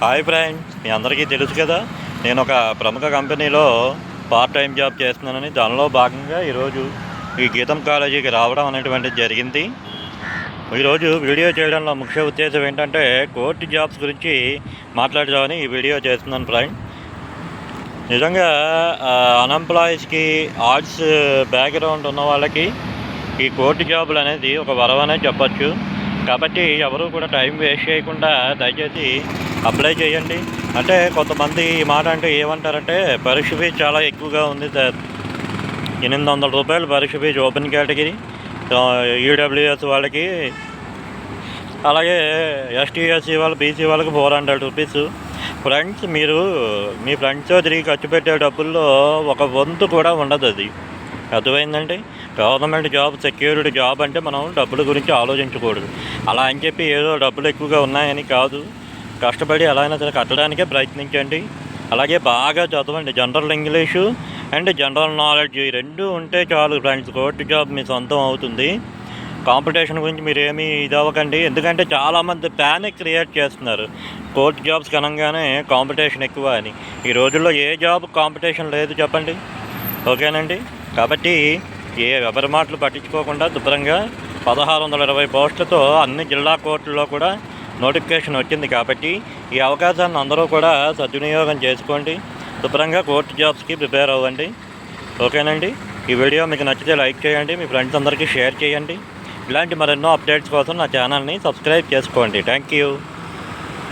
Hi friends, మీ అందరికీ తెలుసు కదా, నేను ఒక ప్రముఖ కంపెనీలో పార్ట్ టైం జాబ్ చేస్తున్నానని. దానిలో భాగంగా ఈరోజు ఈ గీతం కాలేజీకి రావడం అనేటువంటిది జరిగింది. ఈరోజు వీడియో చేయడంలో ముఖ్య ఉద్దేశం ఏంటంటే కోర్టు జాబ్స్ గురించి మాట్లాడదామని ఈ వీడియో చేస్తున్నాను ఫ్రెండ్. నిజంగా అన్ఎంప్లాయీస్కి ఆర్ట్స్ బ్యాక్గ్రౌండ్ ఉన్న వాళ్ళకి ఈ కోర్టు జాబులు అనేది ఒక వరం అనే చెప్పచ్చు. కాబట్టి ఎవరు కూడా టైం వేస్ట్ చేయకుండా దయచేసి అప్లై చేయండి. అంటే కొంతమంది ఈ మాట అంటే ఏమంటారంటే పరీక్ష ఫీజు చాలా ఎక్కువగా ఉంది సార్, 800 రూపాయలు పరీక్ష ఫీజు ఓపెన్ కేటగిరీ, ఈడబ్ల్యూఎస్ వాళ్ళకి, అలాగే ఎస్టీఎస్సీ వాళ్ళు, బీసీ వాళ్ళకి 400 రూపీస్. ఫ్రెండ్స్, మీరు మీ ఫ్రెండ్స్తో తిరిగి ఖర్చు పెట్టే డబ్బుల్లో ఒక వంతు కూడా ఉండదు. అది అర్థమైందండి. గవర్నమెంట్ జాబ్, సెక్యూరిటీ జాబ్ అంటే మనం డబ్బుల గురించి ఆలోచించకూడదు. అలా అని చెప్పి ఏదో డబ్బులు ఎక్కువగా ఉన్నాయని కాదు, కష్టపడి ఎలా అయినా సరే కట్టడానికే ప్రయత్నించండి. అలాగే బాగా చదవండి. General English and general knowledge ఈ రెండు ఉంటే చాలు ఫ్రెండ్స్, కోర్టు జాబ్ మీ సొంతం అవుతుంది. కాంపిటీషన్ గురించి మీరు ఏమీ ఇదవ్వకండి, ఎందుకంటే చాలామంది ప్యానిక్ క్రియేట్ చేస్తున్నారు. కోర్టు జాబ్స్ కనంగానే కాంపిటీషన్ ఎక్కువ అని. ఈ రోజుల్లో ఏ జాబ్ కాంపిటీషన్ లేదు చెప్పండి, ఓకేనండి. కాబట్టి ఎవరి మాటలు పట్టించుకోకుండా శుభ్రంగా 1620 పోస్టులతో అన్ని జిల్లా కోర్టుల్లో కూడా నోటిఫికేషన్ వచ్చింది. కాబట్టి ఈ అవకాశాన్ని అందరూ కూడా సద్వినియోగం చేసుకోండి. శుభ్రంగా కోర్టు జాబ్స్కి ప్రిపేర్ అవ్వండి, ఓకేనండి. ఈ వీడియో మీకు నచ్చితే లైక్ చేయండి, మీ ఫ్రెండ్స్ అందరికీ షేర్ చేయండి. ఇలాంటి మరెన్నో అప్డేట్స్ కోసం నా ఛానల్ని సబ్స్క్రైబ్ చేసుకోండి. Thank you.